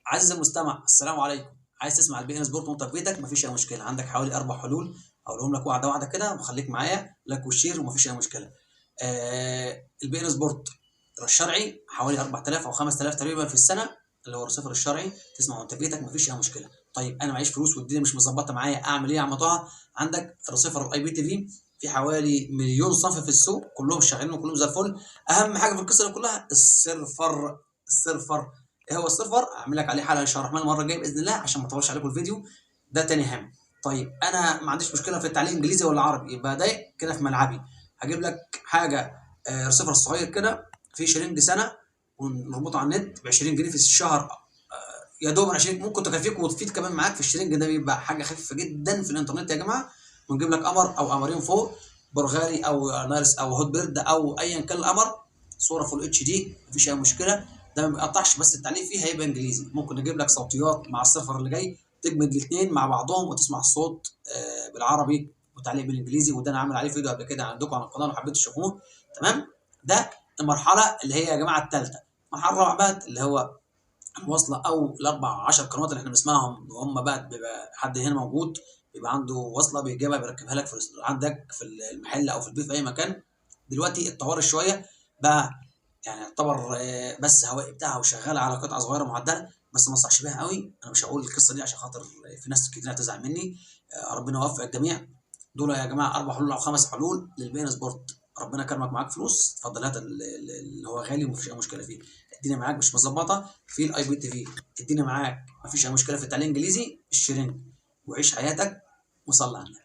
عزيزي المستمع، السلام عليكم. عايز تسمع البي ان سبورت وانت في بيتك؟ مفيش اي مشكله، عندك حوالي 4 حلول هقولهم لك واحده واحده كده، وخليك معايا لايك وشير ومفيش اي مشكله. البي ان سبورت الشرعي حوالي 4000 او 5000 تقريبا في السنه، اللي هو الرصيف الشرعي، تسمع وانت في بيتك مفيش اي مشكله. طيب انا معيش فلوس والدنيا مش مظبطه معايا، اعمل ايه يا عم طه؟ عندك الرصيفر الاي بي تي في، في حوالي مليون صنف في السوق، كلهم شغالين وكلهم زي الفل. اهم حاجه في القصه دي كلها السيرفر. ايه هو السيرفر؟ اعمل لك عليه حلقه ان شاء الله الرحمن المره الجايه باذن الله عشان ما اطولش عليكم الفيديو. ده تاني هم. طيب انا ما عنديش مشكله في التعليم انجليزي ولا عربي، يبقى ده كده في ملعبي. هجيب لك حاجه، ريسيفر صغير كده فيه شرينج سنه، ونربطه على النت ب 20 جنيه في الشهر. يا دوب 20 ممكن تكفيك وتفيد كمان معاك في الشرينج ده، بيبقى حاجه خفيفه جدا في الانترنت يا جماعه. ونجيب لك قمر او قمرين فوق، برغالي او نايرس او هوت بيرد او ايا كان القمر، صوره فول اتش دي مفيش اي مشكله. ده ما بيقطعش، بس التعليق فيه هيبقى انجليزي. ممكن نجيب لك صوتيات مع السيرفر اللي جاي، تدمج الاثنين مع بعضهم وتسمع الصوت بالعربي وتعليق بالانجليزي. وده انا عامل عليه فيديو قبل كده عندكم على القناه لو حبيتوا تشوفوه. تمام. ده المرحله اللي هي يا جماعه الثالثه. المرحله الرابعه بقى اللي هو واصله، او الاربع 10 قنوات اللي احنا بنسمعهم هم بقى، بيبقى حد هنا موجود بيبقى عنده وصله بيجيبها بيركبها لك في عندك في المحل او في البيت في اي مكان. دلوقتي اتطورت شويه بقى، يعني يعتبر بس هوائي بتاعها وشغاله على قطعه صغيره معدله، بس ما انصحش بيها قوي. انا مش هقول القصه دي عشان خاطر في ناس كتير هتزعل مني. ربنا يوفق الجميع. دول يا جماعه 4 حلول او 5 حلول للبين سبورت. ربنا كرمك معاك فلوس، اتفضل هات اللي هو غالي ومفيش اي مشكله فيه. الدنيا معاك مش مظبطه في الاي بي تي في، الدنيا معاك مفيش اي مشكله في التعليم الانجليزي، الشرينج، وعيش حياتك وصلي على النبي.